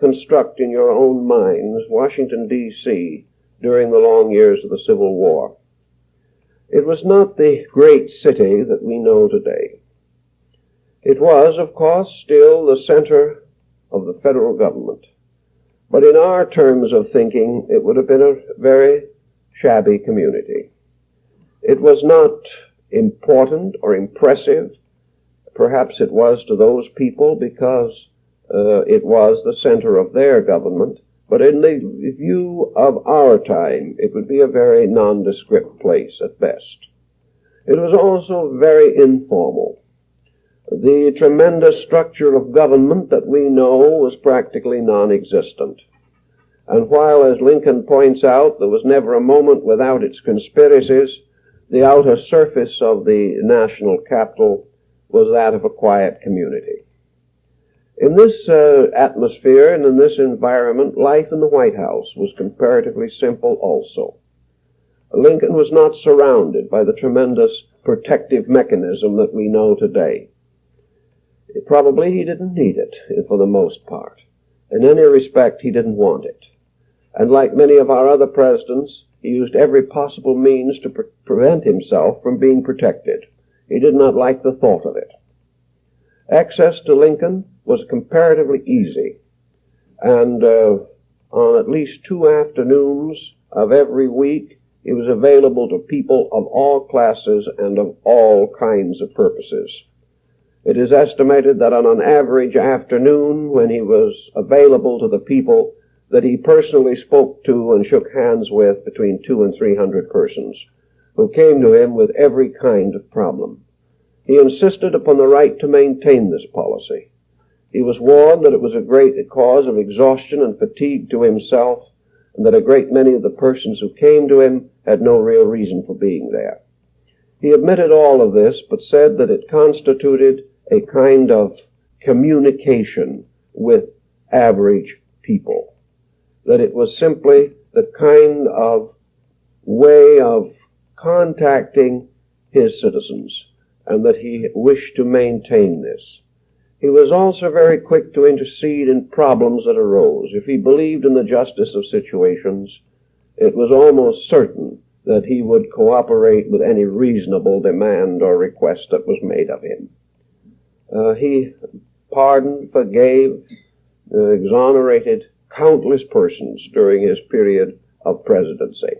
construct in your own minds Washington, D.C. during the long years of the Civil War. It was not the great city that we know today. It was, of course, still the center of the federal government. But in our terms of thinking, it would have been a very shabby community. It was not important or impressive. Perhaps it was to those people because it was the center of their government. But in the view of our time, it would be a very nondescript place at best. It was also very informal. The tremendous structure of government that we know was practically non-existent. And while, as Lincoln points out, there was never a moment without its conspiracies, the outer surface of the national capital was that of a quiet community. In this atmosphere and in this environment, life in the White House was comparatively simple also. Lincoln was not surrounded by the tremendous protective mechanism that we know today. Probably he didn't need it, for the most part. In any respect, he didn't want it. And like many of our other presidents, he used every possible means to prevent himself from being protected. He did not like the thought of it. Access to Lincoln was comparatively easy, and on at least 2 afternoons of every week, he was available to people of all classes and of all kinds of purposes. It is estimated that on an average afternoon when he was available to the people, that he personally spoke to and shook hands with between 200 and 300 persons who came to him with every kind of problem. He insisted upon the right to maintain this policy. He was warned that it was a great cause of exhaustion and fatigue to himself, and that a great many of the persons who came to him had no real reason for being there. He admitted all of this, but said that it constituted a kind of communication with average people, that it was simply the kind of way of contacting his citizens, and that he wished to maintain this. He was also very quick to intercede in problems that arose. If he believed in the justice of situations, it was almost certain that he would cooperate with any reasonable demand or request that was made of him. He pardoned, forgave, exonerated countless persons during his period of presidency.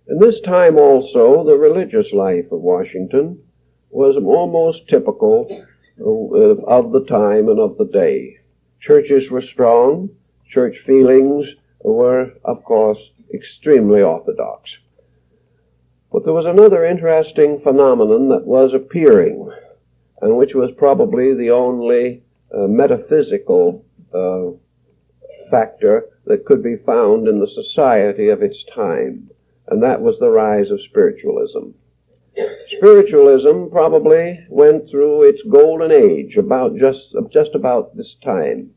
In this time also, the religious life of Washington was almost typical of the time and of the day. Churches were strong. Church feelings were, of course, extremely orthodox. But there was another interesting phenomenon that was appearing, and which was probably the only metaphysical factor that could be found in the society of its time, and that was the rise of spiritualism. Spiritualism probably went through its golden age about just about this time.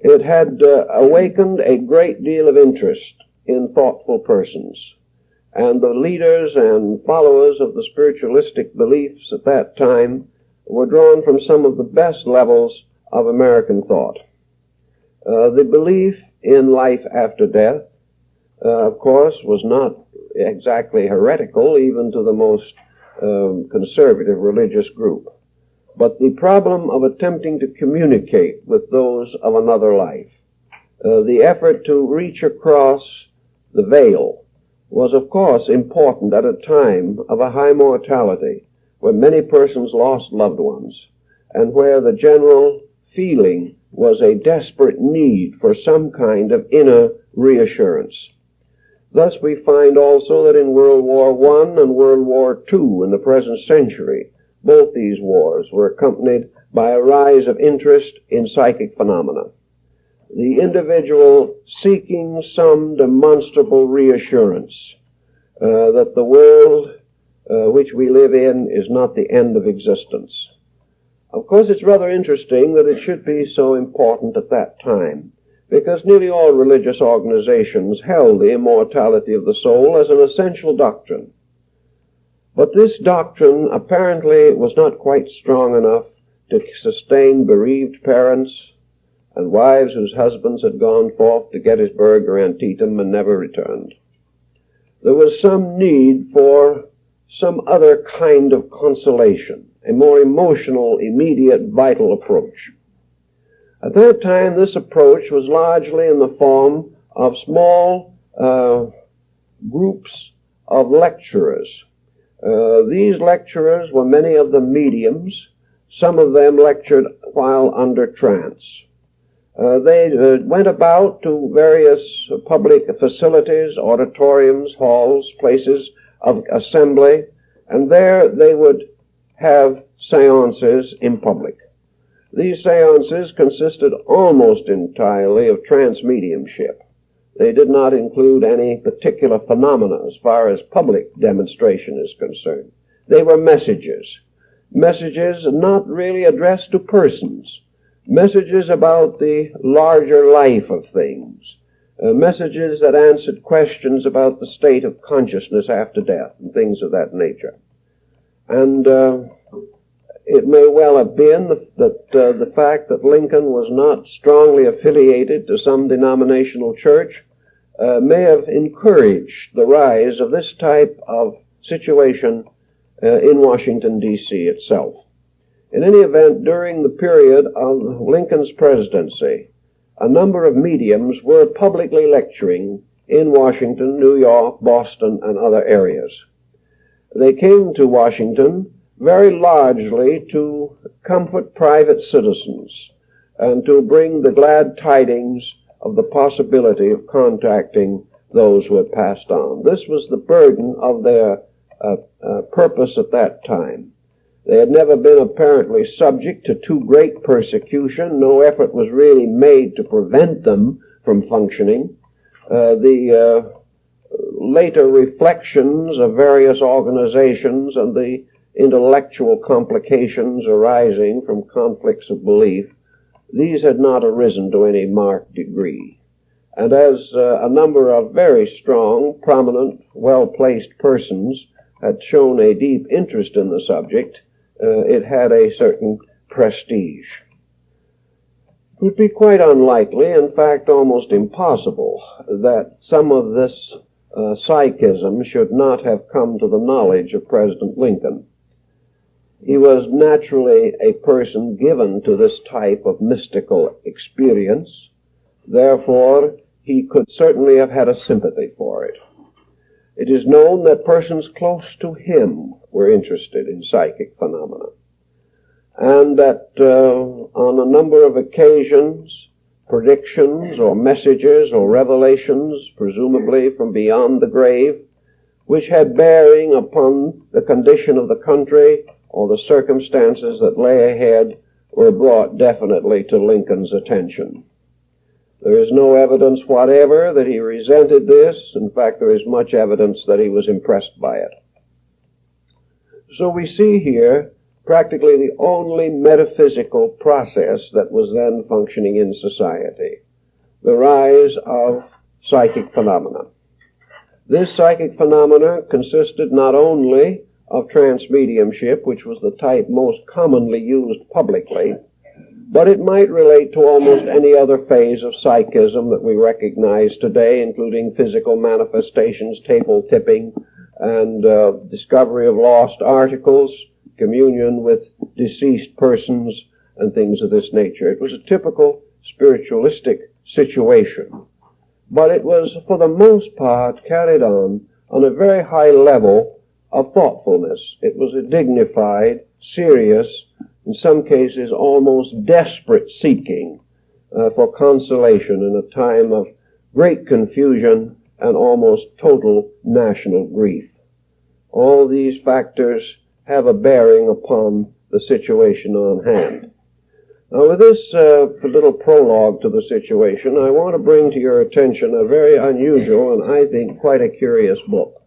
It had awakened a great deal of interest in thoughtful persons, and the leaders and followers of the spiritualistic beliefs at that time were drawn from some of the best levels of American thought. The belief in life after death, of course, was not exactly heretical even to the most conservative religious group. But the problem of attempting to communicate with those of another life, the effort to reach across the veil, was of course important at a time of a high mortality, where many persons lost loved ones, and where the general feeling was a desperate need for some kind of inner reassurance. Thus we find also that in World War I and World War II in the present century, both these wars were accompanied by a rise of interest in psychic phenomena. The individual seeking some demonstrable reassurance that the world which we live in is not the end of existence. Of course, it's rather interesting that it should be so important at that time, because nearly all religious organizations held the immortality of the soul as an essential doctrine. But this doctrine apparently was not quite strong enough to sustain bereaved parents and wives whose husbands had gone forth to Gettysburg or Antietam and never returned. There was some need for some other kind of consolation, a more emotional, immediate, vital approach. At that time, this approach was largely in the form of small groups of lecturers. These lecturers were many of them mediums. Some of them lectured while under trance. They went about to various public facilities, auditoriums, halls, places of assembly, and there they would have seances in public. These seances consisted almost entirely of trance mediumship. They did not include any particular phenomena as far as public demonstration is concerned. They were messages not really addressed to persons, messages about the larger life of things, messages that answered questions about the state of consciousness after death and things of that nature. And it may well have been that the fact that Lincoln was not strongly affiliated to some denominational church may have encouraged the rise of this type of situation in Washington, D.C. itself. In any event, during the period of Lincoln's presidency, a number of mediums were publicly lecturing in Washington, New York, Boston, and other areas. They came to Washington very largely to comfort private citizens and to bring the glad tidings of the possibility of contacting those who had passed on. This was the burden of their purpose at that time. They had never been apparently subject to too great persecution. No effort was really made to prevent them from functioning. The later reflections of various organizations and the intellectual complications arising from conflicts of belief, these had not arisen to any marked degree. And as a number of very strong, prominent, well-placed persons had shown a deep interest in the subject, it had a certain prestige. It would be quite unlikely, in fact almost impossible, that some of this psychism should not have come to the knowledge of President Lincoln. He was naturally a person given to this type of mystical experience. Therefore, he could certainly have had a sympathy for it. It is known that persons close to him were interested in psychic phenomena, and that on a number of occasions, predictions or messages or revelations, presumably from beyond the grave, which had bearing upon the condition of the country or the circumstances that lay ahead, were brought definitely to Lincoln's attention. There is no evidence whatever that he resented this. In fact, there is much evidence that he was impressed by it. So we see here practically the only metaphysical process that was then functioning in society, the rise of psychic phenomena. This psychic phenomena consisted not only of trance mediumship, which was the type most commonly used publicly, but it might relate to almost any other phase of psychism that we recognize today, including physical manifestations, table tipping, and discovery of lost articles, communion with deceased persons, and things of this nature. It was a typical spiritualistic situation, but it was, for the most part, carried on a very high level of thoughtfulness. It was a dignified, serious, in some cases almost desperate seeking for consolation in a time of great confusion and almost total national grief. All these factors have a bearing upon the situation on hand. Now, with this little prologue to the situation, I want to bring to your attention a very unusual and I think quite a curious book,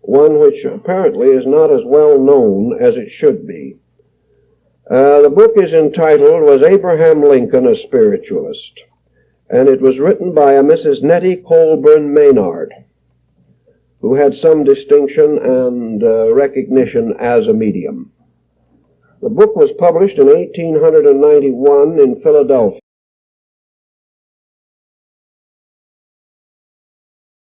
one which apparently is not as well known as it should be. The book is entitled, Was Abraham Lincoln a Spiritualist? And it was written by a Mrs. Nettie Colburn Maynard, who had some distinction and recognition as a medium. The book was published in 1891 in Philadelphia.